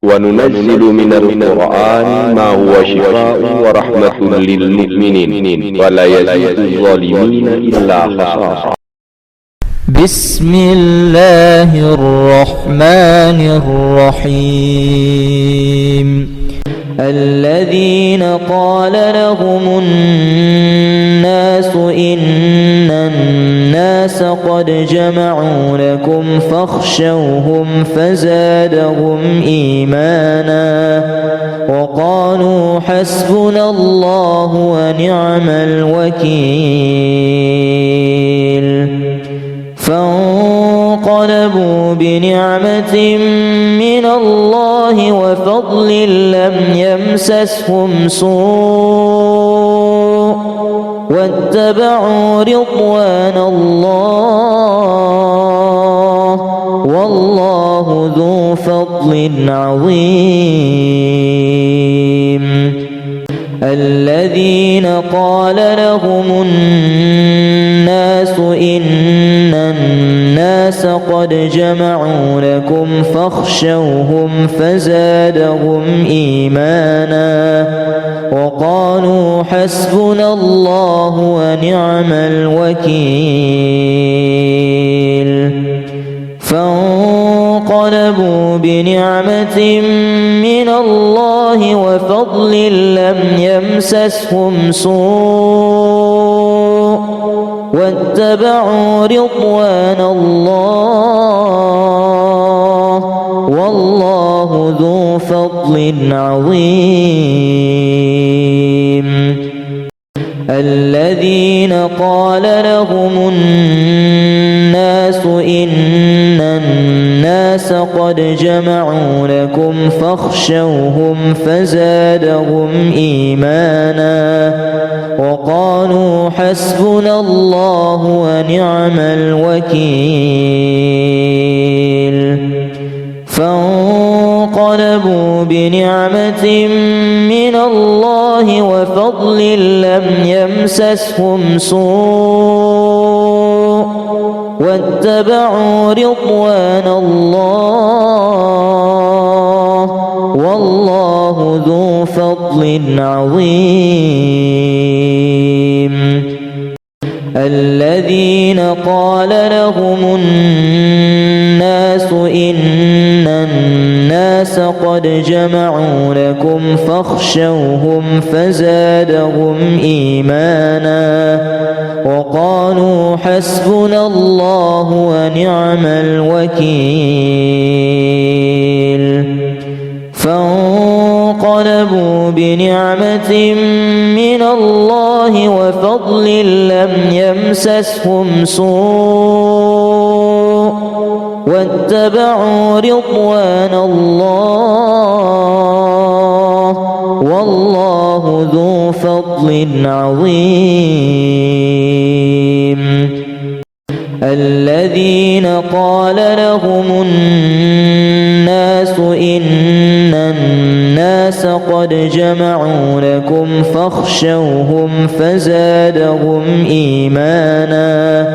وننزل من القرآن ما هو شفاء ورحمة للمؤمنين ولا يزيد الظالمين إلا خسارا. بسم الله الرحمن الرحيم. الذين قال لهم الناس إن الناس قد جمعوا لكم فاخشوهم فزادهم إيمانا وقالوا حسبنا الله ونعم الوكيل. فانقلبوا بنعمة من الله وفضل لم يمسسهم سوء واتبعوا رضوان الله والله ذو فضل عظيم. الذين قال لهم الناس إن الناس قد جمعوا لكم فاخشوهم فزادهم إيمانا وقالوا حسبنا الله ونعم الوكيل. فانقلبوا بنعمة من الله وفضل لم يمسسهم سوء واتبعوا رضوان الله والله ذو فضل عظيم. الذين قال لهم الناس إن الناس قد جمعوا لكم فاخشوهم فزادهم إيمانا وقالوا حسبنا الله ونعم الوكيل. فانقلبوا بنعمة من الله وفضل لم يمسسهم سوء واتبعوا رضوان الله والله ذو فضل عظيم. الذين قال لهم الناس إن الناس قد جمعوا لكم فاخشوهم فزادهم إيمانا وقالوا حسبنا الله ونعم الوكيل. فانقلبوا بنعمة من الله وفضل لم يمسسهم سوء واتبعوا رضوان الله والله ذو فضل عظيم. الذين قال لهم الناس إن الناس قد جمعوا لكم فاخشوهم فزادهم إيمانا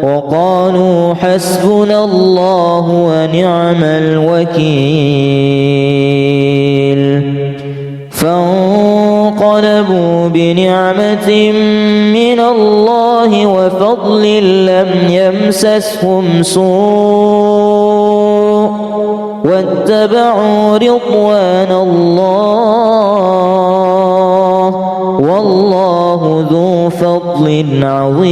وقالوا حسبنا الله ونعم الوكيل. فانقلبوا بنعمة من الله وفضل لم يمسسهم سوء واتبعوا رضوان الله والله ذو فضل عظيم.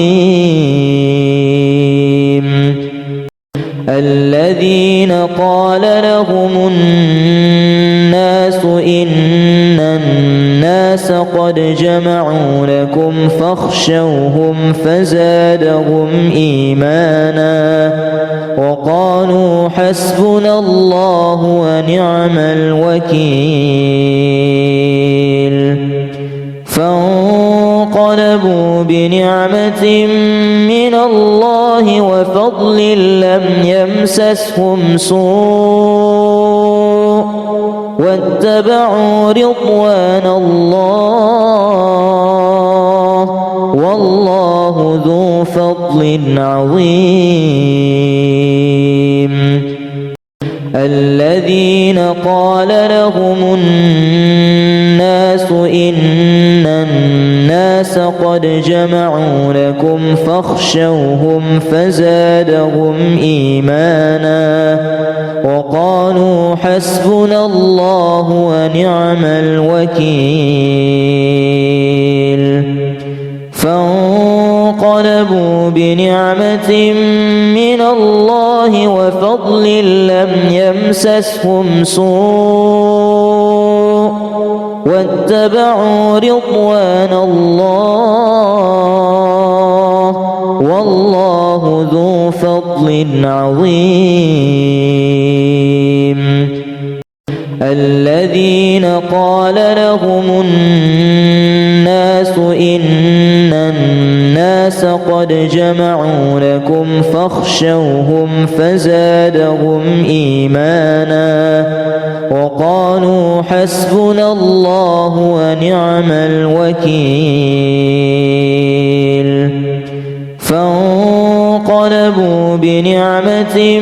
الذين قال لهم الناس إن الناس قد جمعوا لكم فاخشوهم فزادهم إيمانا وقالوا حسبنا الله ونعم الوكيل. فانقلبوا بنعمة من الله وفضل لم يمسسهم سوء واتبعوا رضوان الله والله ذو فضل عظيم. الذين قالوا قال لهم الناس إن الناس قد جمعوا لكم فاخشوهم فزادهم إيمانا وقالوا حسبنا الله ونعم الوكيل. فانقلبوا بنعمة من الله وفضل لم يمسسهم سوء واتبعوا رضوان الله والله ذو فضل عظيم. الذين قال لهم الناس إن الناس قد جمعوا لكم فاخشوهم فزادهم إيمانا وقالوا حسبنا الله ونعم الوكيل. فانقلبوا بنعمة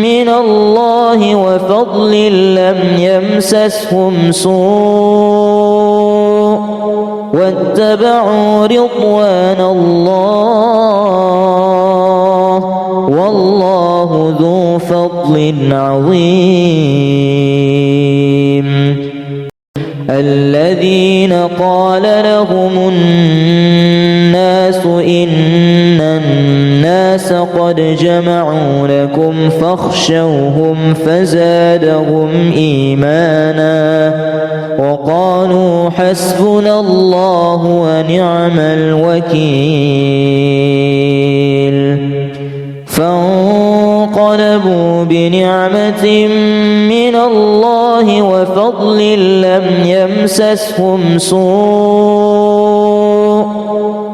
من الله وفضل لم يمسسهم سوء واتبعوا رضوان الله والله ذو فضل عظيم. الذين قال لهم الناس إن الناس قد جمعوا لكم فاخشوهم فزادهم إيمانا وقالوا حسبنا الله ونعم الوكيل. فانقلبوا بنعمة من الله وفضل لم يمسسهم سوء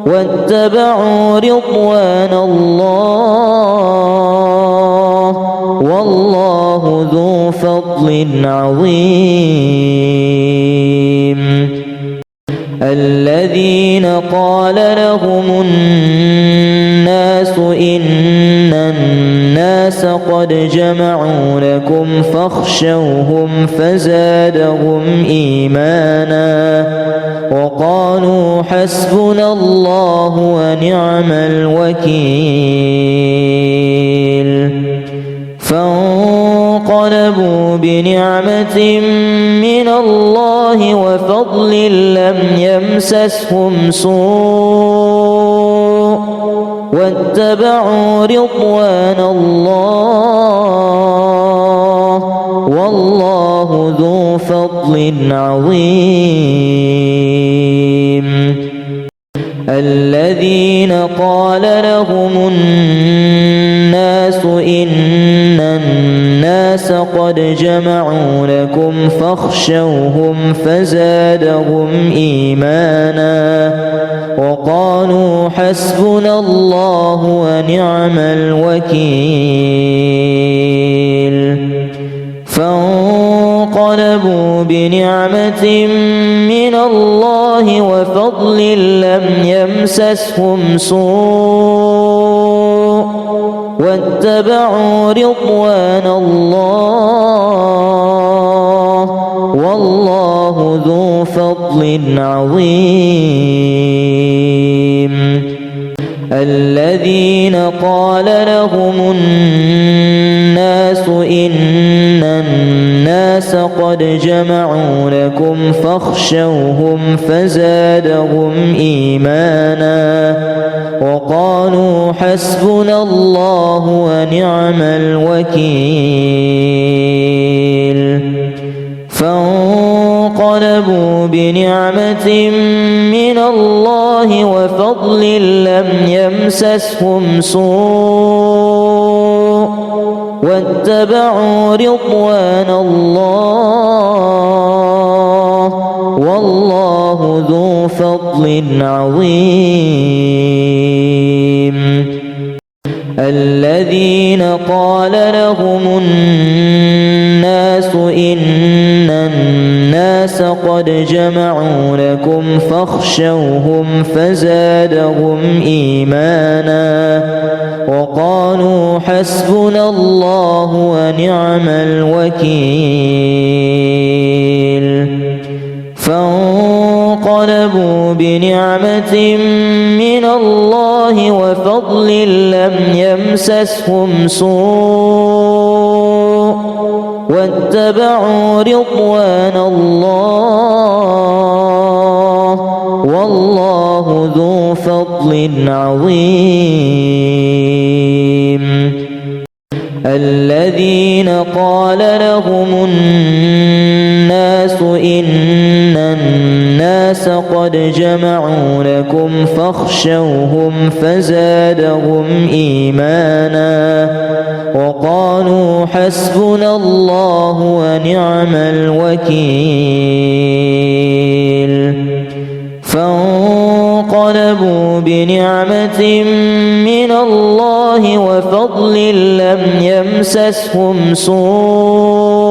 واتبعوا رضوان الله والله ذو فضل عظيم. الذين قال لهم الناس إن الناس قد جمعوا لكم فاخشوهم فزادهم إيمانا وقالوا حسبنا الله ونعم الوكيل. فانقلبوا بنعمة من الله وفضل لم يمسسهم سوء واتبعوا رضوان الله والله ذو فضل عظيم. الذين قال لهم الناس إن الناس قد جمعوا لكم فاخشوهم فزادهم إيمانا وقالوا حسبنا الله ونعم الوكيل. فانقلبوا بنعمة من الله وفضل لم يمسسهم سوء واتبعوا رضوان الله والله ذو فضل عظيم. الذين قال لهم الناس إن الناس قد جمعوا لكم فاخشوهم فزادهم إيمانا وقالوا حسبنا الله ونعم الوكيل. فانقلبوا بنعمة من الله وفضل لم يمسسهم سوء واتبعوا رضوان الله والله ذو فضل عظيم. الذين قال لهم الناس إن الناس قد جمعوا لكم فاخشوهم فزادهم إيمانا وقالوا حسبنا الله ونعم الوكيل فانقلبوا بنعمة من الله وفضل لم يمسسهم سوء واتبعوا رضوان الله والله ذو فضل عظيم الذين قال لهم الناس إن الناس قد جمعوا لكم فاخشوهم فزادهم إيمانا وقالوا حسبنا الله ونعم الوكيل فانقلبوا بنعمة من الله وفضل لم يمسسهم سوء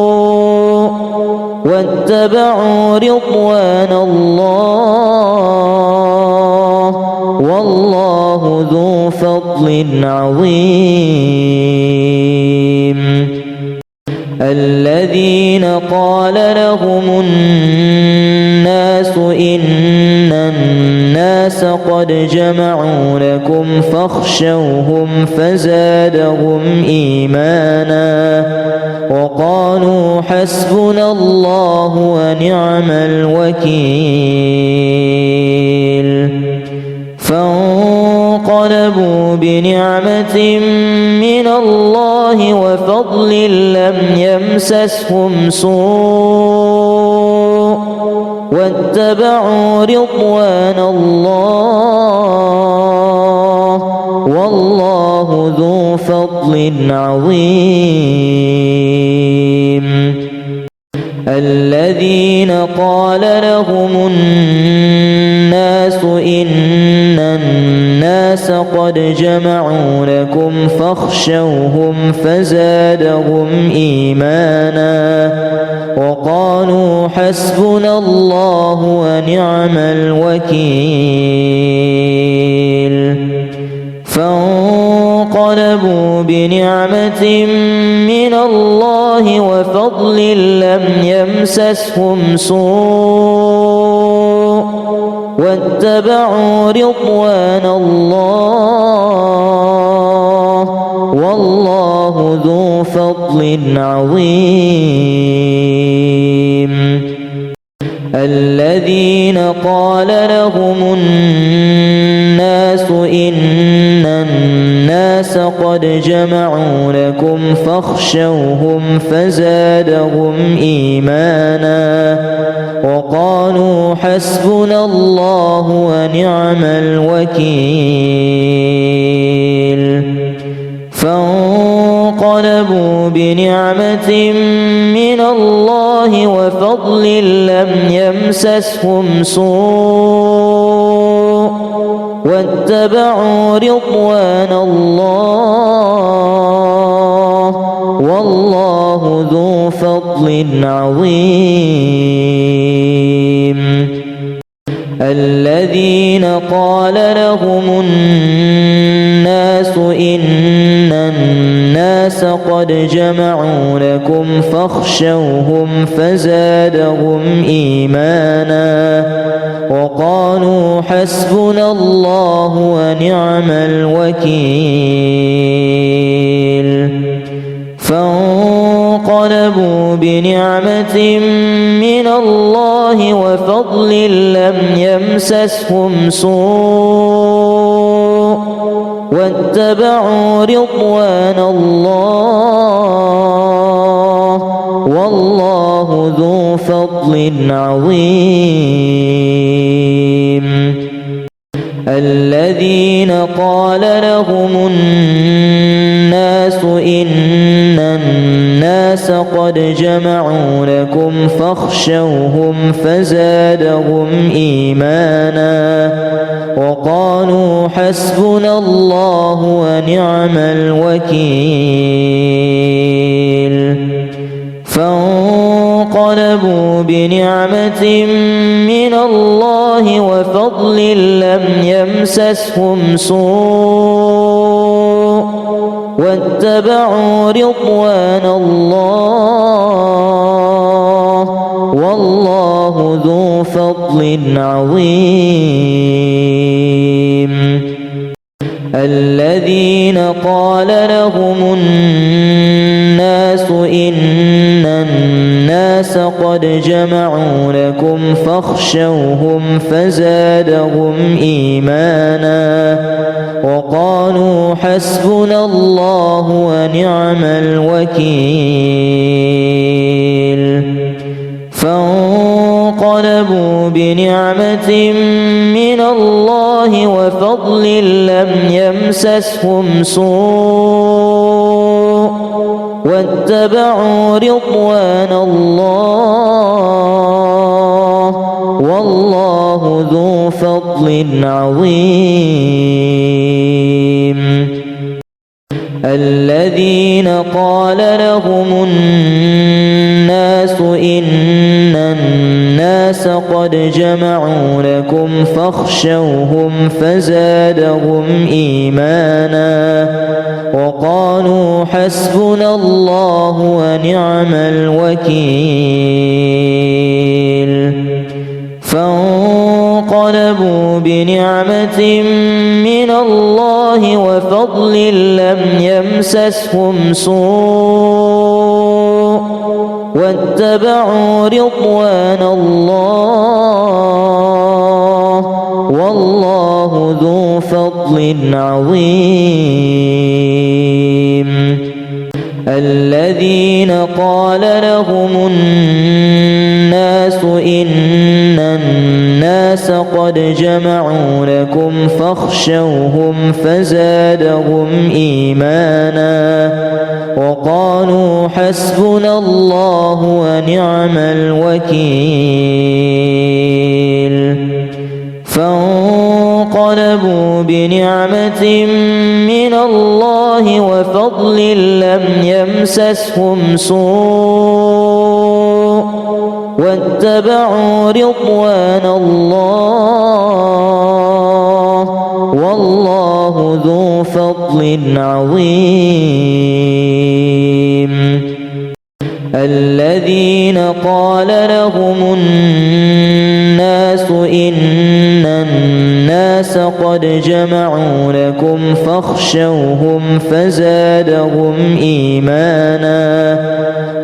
واتبعوا رضوان الله والله ذو فضل عظيم الذين قال لهم الناس إن الناس قد جمعوا لكم فاخشوهم فزادهم إيمانا وقالوا حسبنا الله ونعم الوكيل فانقلبوا بنعمة من الله وفضل لم يمسسهم سوء واتبعوا رضوان الله والله ذو فضل عظيم الذين قال لهم الناس إن الناس قد جمعوا لكم فاخشوهم فزادهم إيمانا وقالوا حسبنا الله ونعم الوكيل فانقلبوا بنعمة من الله وفضل لم يمسسهم سوء واتبعوا رضوان الله والله ذو فضل عظيم الذين قال لهم الناس إن الناس قد جمعوا لكم فاخشوهم فزادهم إيمانا وقالوا حسبنا الله ونعم الوكيل فانقلبوا بنعمة من الله وفضل لم يمسسهم سوء واتبعوا رضوان الله والله ذو فضل عظيم الذين قال لهم الناس إن الناس قد جمعوا لكم فاخشوهم فزادهم إيمانا وقالوا حسبنا الله ونعم الوكيل فانقلبوا بنعمة من الله وفضل لم يمسسهم سوء واتبعوا رضوان الله والله ذو فضل عظيم الذين قال لهم الناس إن الناس قد جمعوا لكم فاخشوهم فزادهم إيمانا وقالوا حسبنا الله ونعم الوكيل فانقلبوا فانقلبوا بنعمة من الله وفضل لم يمسسهم سوء واتبعوا رضوان الله والله ذو فضل عظيم. الذين قال لهم الناس إن الناس قد جمعوا لكم فاخشوهم فزادهم إيمانا وقالوا حسبنا الله ونعم الوكيل. فانقلبوا بنعمة من الله وفضل لم يمسسهم سوء واتبعوا رضوان الله والله ذو فضل عظيم. الذين قال لهم الناس إن الناس قد جمعوا لكم فاخشوهم فزادهم إيمانا وقالوا حسبنا الله ونعم الوكيل. فانقلبوا بنعمة من الله وفضل لم يمسسهم سوء واتبعوا رضوان الله والله ذو فضل عظيم. الذين قال لهم الناس إن الناس قد جمعوا لكم فاخشوهم فزادهم إيمانا وقالوا حسبنا الله ونعم الوكيل. فانقلبوا بنعمة من الله وفضل لم يمسسهم سوء واتبعوا رضوان الله والله ذو فضل عظيم. الذين قال لهم الناس إن الناس قد جمعوا لكم فاخشوهم فزادهم إيمانا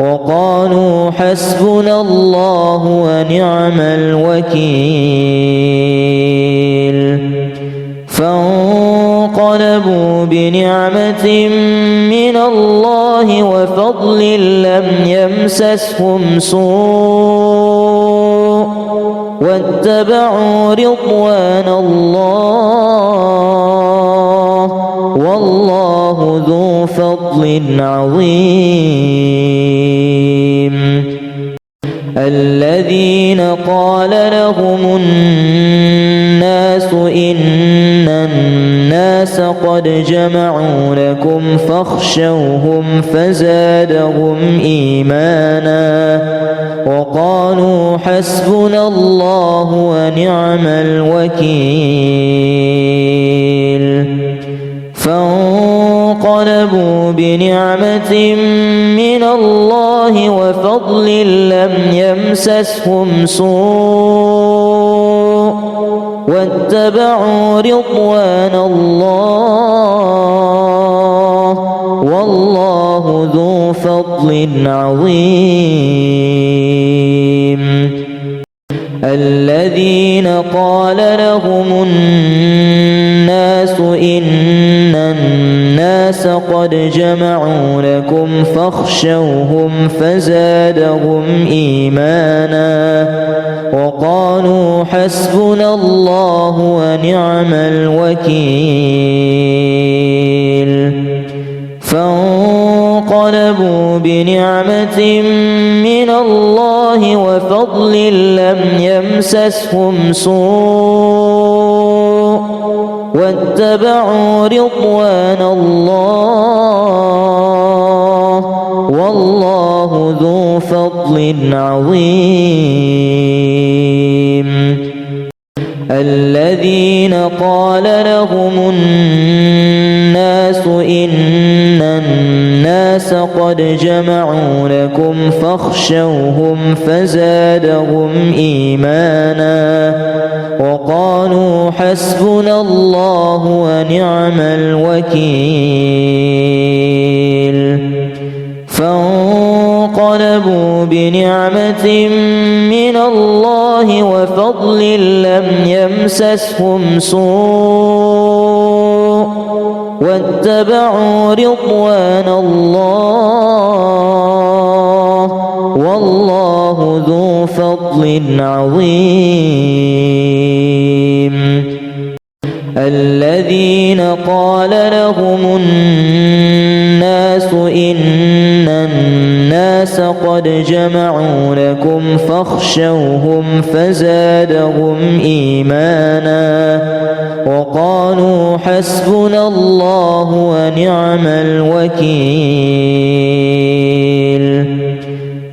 وقالوا حسبنا الله ونعم الوكيل. فانقلبوا بنعمة من الله وفضل لم يمسسهم سوء واتبعوا رضوان الله والله ذو فضل عظيم. الذين قال لهم الناس إن الناس قد جمعوا لكم فاخشوهم فزادهم إيمانا وقالوا حسبنا الله ونعم الوكيل. فانقلبوا بنعمة من الله وفضل لم يمسسهم سوء واتبعوا رضوان الله والله ذو فضل عظيم. الذين قال لهم الناس إن الناس قد جمعوا لكم فاخشوهم فزادهم إيمانا وقالوا حسبنا الله ونعم الوكيل. فانقلبوا بنعمة من الله وفضل لم يمسسهم سوء واتبعوا رضوان الله والله ذو فضل عظيم الذين قال لهم الناس إن الناس قد جمعوا لكم فاخشوهم فزادهم إيمانا وقالوا حسبنا الله ونعم الوكيل فانقلبوا بنعمة من الله وفضل لم يمسسهم سوء واتبعوا رضوان الله والله ذو فضل عظيم الذين قال لهم الناس إن الناس قد جمعوا لكم فاخشوهم فزادهم إيمانا وقالوا حسبنا الله ونعم الوكيل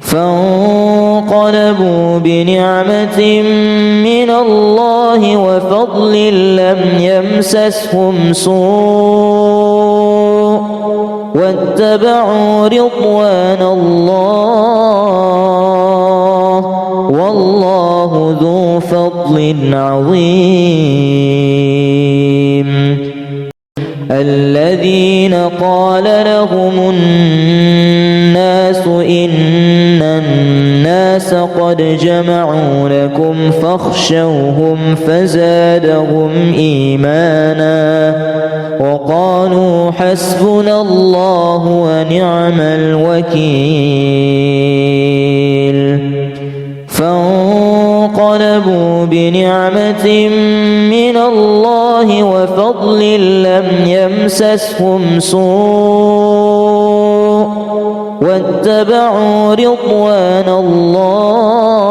فانقلبوا بنعمة من الله وفضل لم يمسسهم سوء واتبعوا رضوان الله والله ذو فضل عظيم الذين قال لهم الناس إن الناس قد جمعوا لكم فاخشوهم فزادهم إيمانا وقالوا حسبنا الله ونعم الوكيل فانقلبوا بنعمة من الله وفضل لم يمسسهم سوء واتبعوا رضوان الله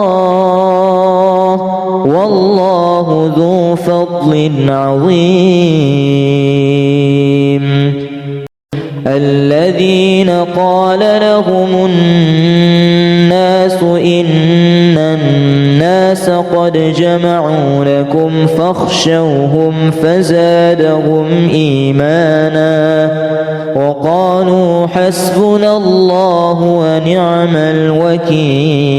والله ذو فضل عظيم الذين قال لهم الناس إن الناس قد جمعوا لكم فاخشوهم فزادهم إيمانا وقالوا حسبنا الله ونعم الوكيل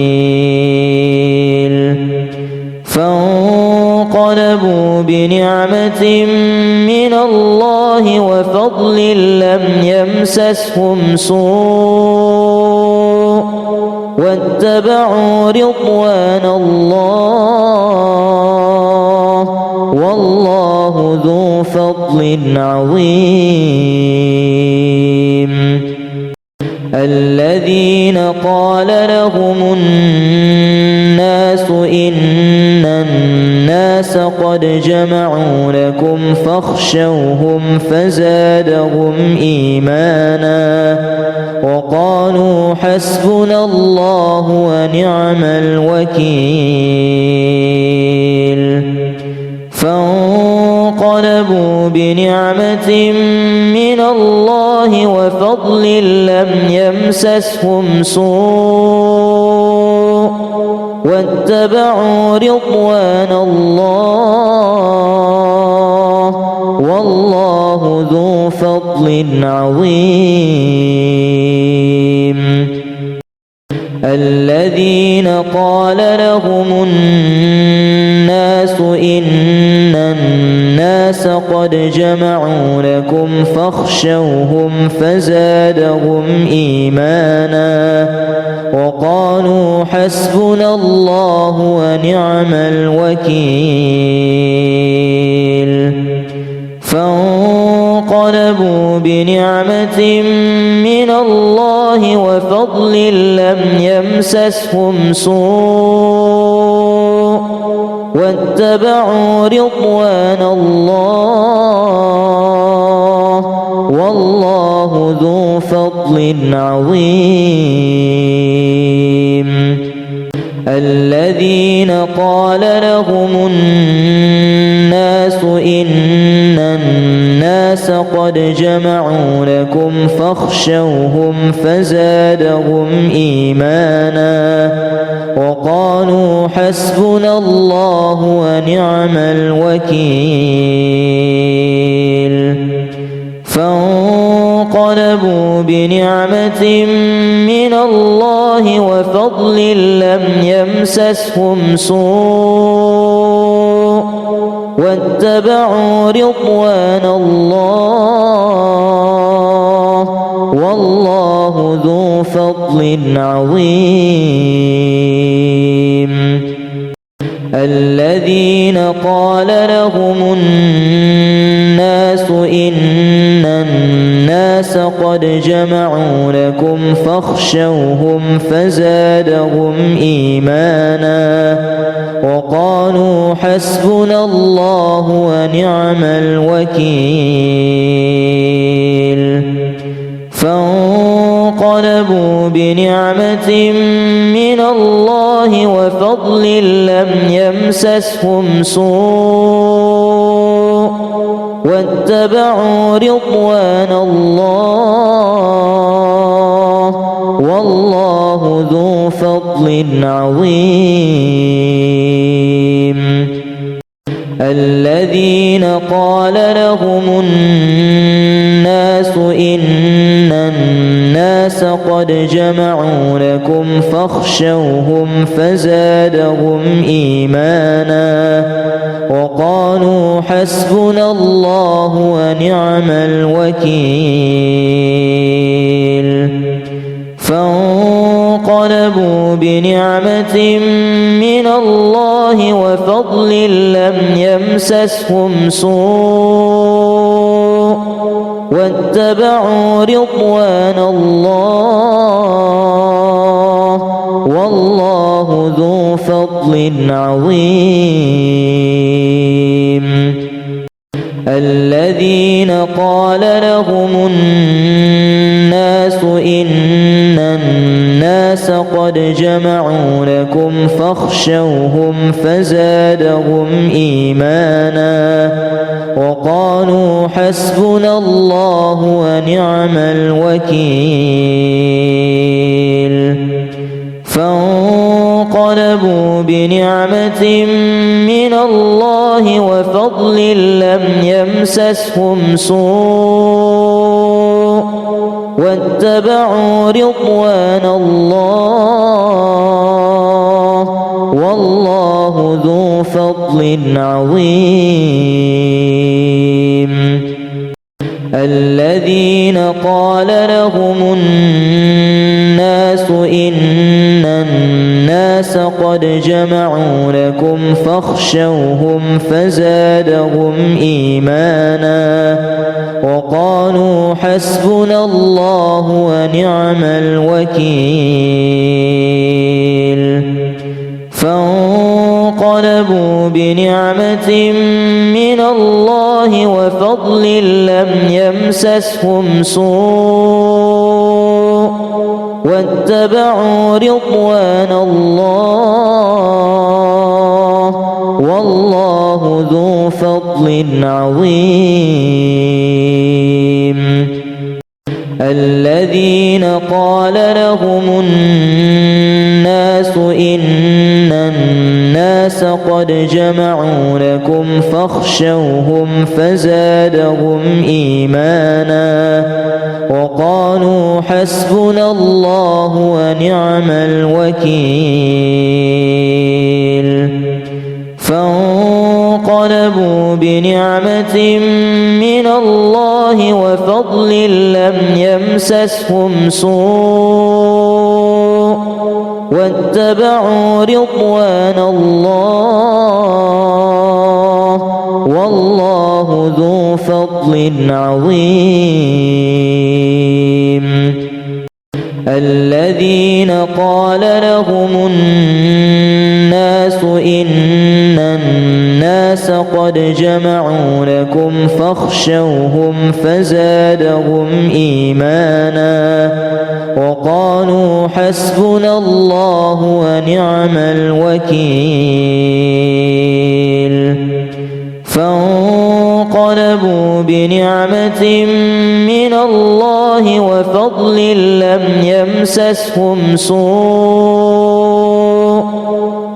فانقلبوا بنعمة من الله وفضل لم يمسسهم سوء واتبعوا رضوان الله والله ذو فضل عظيم الذين قال لهم الناس إن الناس قد جمعوا لكم فاخشوهم فزادهم إيمانا وقالوا حسبنا الله ونعم الوكيل فانقلبوا بنعمة من الله وفضل لم يمسسهم سوء واتبعوا رضوان الله والله ذو فضل عظيم الذين قال لهم الناس إن الناس قد جمعوا لكم فاخشوهم فزادهم إيمانا وقالوا حسبنا الله ونعم الوكيل فانقلبوا بنعمة من الله وفضل لم يمسسهم سوء واتبعوا رضوان الله والله ذو فضل عظيم الذين قال لهم الناس إن الناس الناس قد جمعوا لكم فاخشوهم فزادهم إيمانا وقالوا حسبنا الله ونعم الوكيل فانقلبوا بنعمة من الله وفضل لم يمسسهم سوء واتبعوا رضوان الله والله ذو فضل عظيم الذين قال لهم الناس إن الناس قد جمعوا لكم فاخشوهم فزادهم إيمانا وقالوا حسبنا الله ونعم الوكيل فانقلبوا بنعمة من الله وفضل لم يمسسهم سوء واتبعوا رضوان الله والله ذو فضل عظيم الذين قال لهم الناس إن الناس قد جمعوا لكم فاخشوهم فزادهم إيمانا وقالوا حسبنا الله ونعم الوكيل فانقلبوا بنعمة من الله وفضل لم يمسسهم سوء واتبعوا رضوان الله والله ذو فضل عظيم الذين قال لهم الناس إن الناس قد جمعوا لكم فاخشوهم فزادهم إيمانا وقالوا حسبنا الله ونعم الوكيل فانقلبوا بنعمة من الله وفضل لم يمسسهم سوء واتبعوا رضوان الله والله ذو فضل عظيم الذين قال لهم الناس إن الناس قد جمعوا لكم فاخشوهم فزادهم إيمانا وقالوا حسبنا الله ونعم الوكيل فانقلبوا بنعمة من الله وفضل لم يمسسهم سوء واتبعوا رضوان الله والله ذو فضل عظيم الذين قال لهم الناس إن الناس قد جمعوا لكم فاخشوهم فزادهم إيمانا وقالوا حسبنا الله ونعم الوكيل فانقلبوا بنعمة من الله وفضل لم يمسسهم سوء واتبعوا رضوان الله والله ذو فضل عظيم الذين قال لهم الناس إن الناس قد جمعوا لكم فاخشوهم فزادهم إيمانا وقالوا حسبنا الله ونعم الوكيل فانقلبوا فانقلبوا بنعمة من الله وفضل لم يمسسهم سوء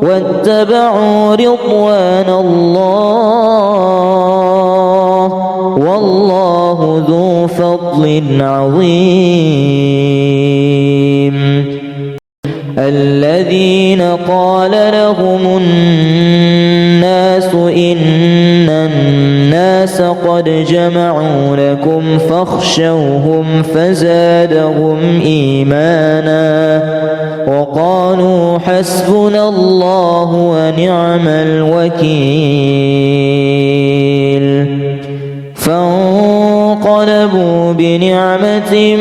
واتبعوا رضوان الله والله ذو فضل عظيم. الذين قال لهم الناس إن الناس قد جمعوا لكم فاخشوهم فزادهم إيمانا وقالوا حسبنا الله ونعم الوكيل. فانقلبوا بنعمة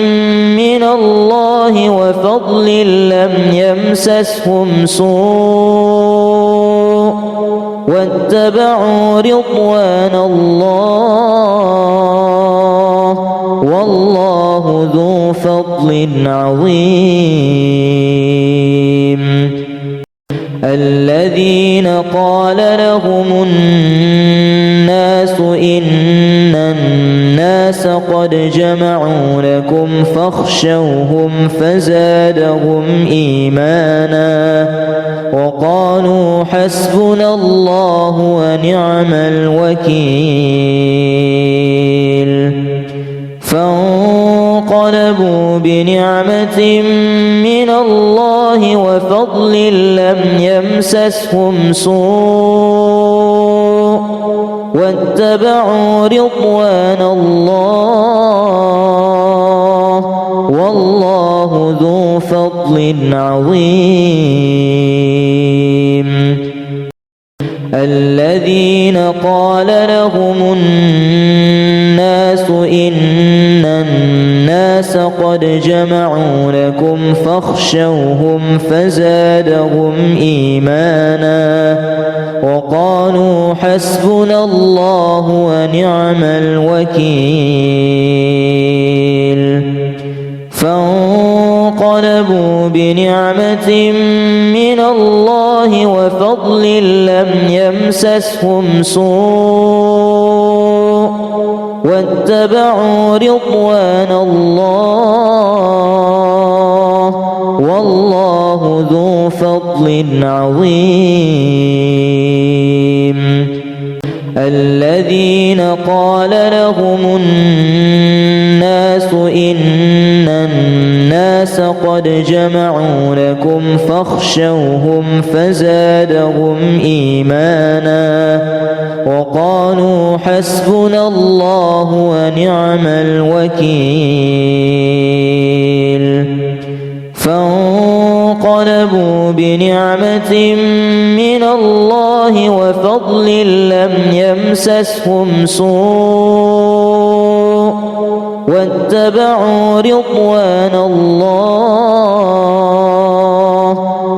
من الله وفضل لم يمسسهم سوء واتبعوا رضوان الله والله ذو فضل عظيم. الذين قال لهم الناس إن الناس قد جمعوا لكم فاخشوهم فزادهم إيمانا وقالوا حسبنا الله ونعم الوكيل. فانقلبوا بنعمة من الله وفضل لم يمسسهم سوء واتبعوا رضوان الله والله ذو فضل عظيم. الذين قال لهم الناس إن الناس قد جمعوا لكم فاخشوهم فزادهم إيمانا وقالوا حسبنا الله ونعم الوكيل. فانقلبوا بنعمة من الله وفضل لم يمسسهم سوء واتبعوا رضوان الله والله ذو فضل عظيم. الذين قال لهم الناس إن الناس قد جمعوا لكم فاخشوهم فزادهم إيمانا وقالوا حسبنا الله ونعم الوكيل. فانقلبوا بنعمة من الله وفضل لم يمسسهم سوء واتبعوا رضوان الله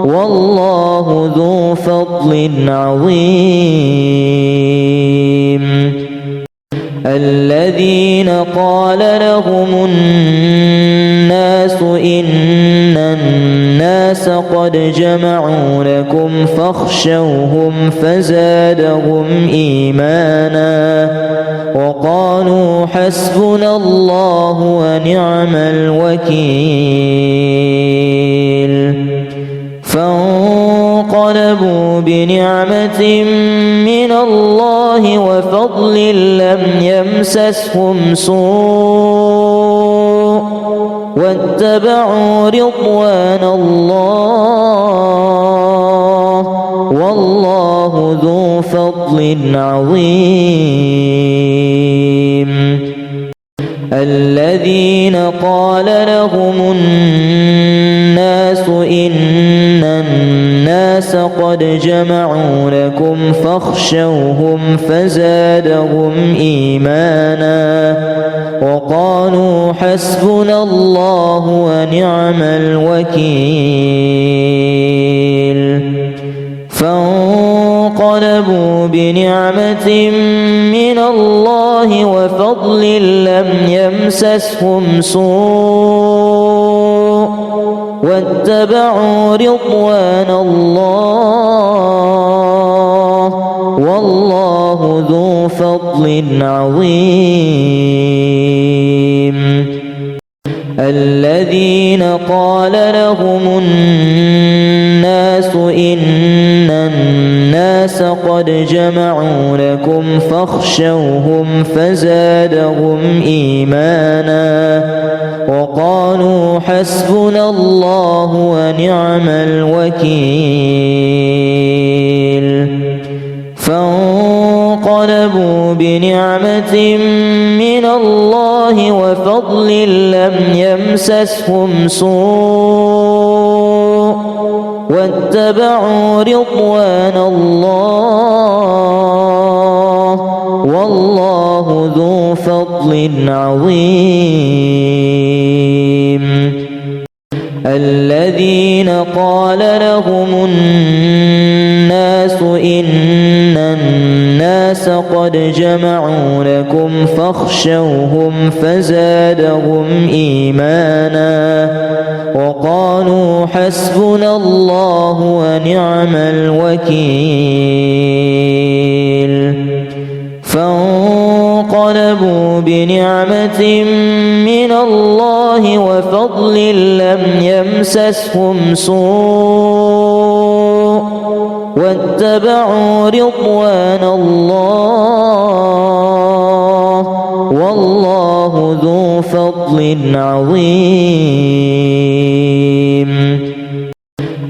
والله ذو فضل عظيم. الذين قال لهم الناس إن الناس قد جمعوا لكم فاخشوهم فزادهم إيمانا وقالوا حسبنا الله ونعم الوكيل. فانقلبوا بنعمة من الله وفضل لم يمسسهم سوء واتبعوا رضوان الله والله ذو فضل عظيم. الذين قال لهم الناس إن الناس قد جمعوا لكم فاخشوهم فزادهم إيمانا وقالوا حسبنا الله ونعم الوكيل. فانقلبوا بنعمة من الله وفضل لم يمسسهم سوء واتبعوا رضوان الله والله ذو فضل عظيم الذين قال لهم الناس إن الناس قد جمعوا لكم فاخشوهم فزادهم إيمانا وقالوا حسبنا الله ونعم الوكيل فانقلبوا بنعمة من الله وفضل لم يمسسهم سوء واتبعوا رضوان الله والله ذو فضل عظيم الذين قال لهم الناس إن الناس قد جمعوا لكم فاخشوهم فزادهم إيمانا وقالوا حسبنا الله ونعم الوكيل فانقلبوا بنعمة من الله وفضل لم يمسسهم سوء واتبعوا رضوان الله والله ذو فضل عظيم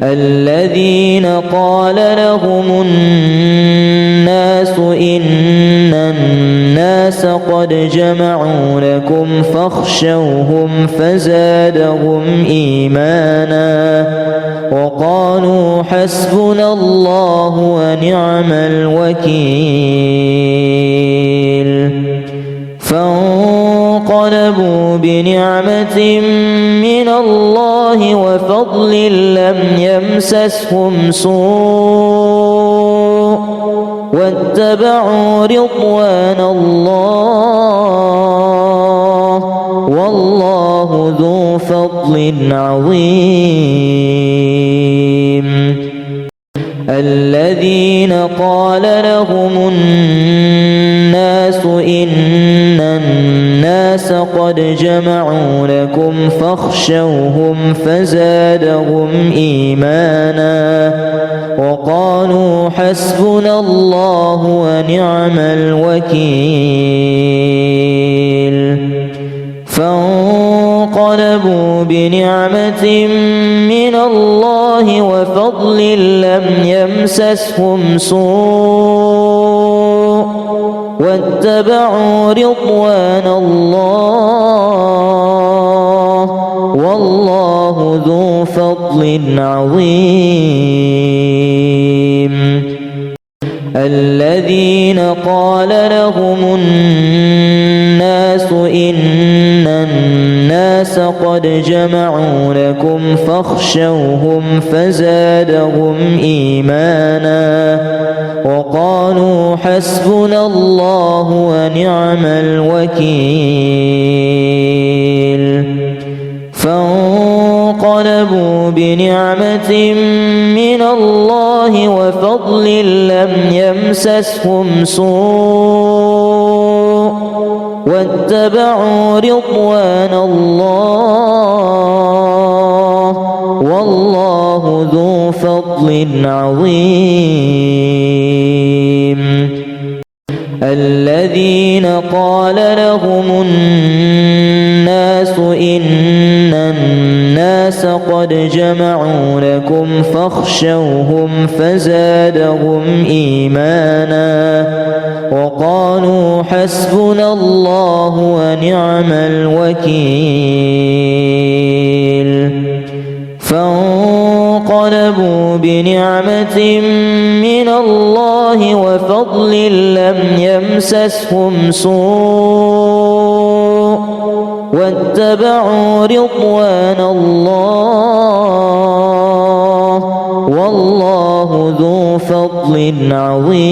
الذين قال لهم الناس إن الناس قد جمعوا لكم فاخشوهم فزادهم إيمانا وقالوا حسبنا الله ونعم الوكيل فانقلبوا بنعمة من الله وفضل لم يمسسهم سوء واتبعوا رضوان الله والله ذو فضل عظيم الذين قال لهم الناس إن الناس قد جمعوا لكم فاخشوهم فزادهم إيمانا وقالوا حسبنا الله ونعم الوكيل فانقلبوا بنعمة من الله وفضل لم يمسسهم سوء واتبعوا رضوان الله والله ذو فضل عظيم الذين قال لهم الناس إن الناس قد جمعوا لكم فاخشوهم فزادهم إيمانا وقالوا حسبنا الله ونعم الوكيل فانقلبوا بنعمة من الله وفضل لم يمسسهم سوء واتبعوا رضوان الله والله ذو فضل عظيم الذين قال لهم الناس إن الناس قد جمعوا لكم فاخشوهم فزادهم إيمانا وقالوا حسبنا الله ونعم الوكيل فانقلبوا بنعمة من الله وفضل لم يمسسهم سوء واتبعوا رضوان الله والله ذو فضل عظيم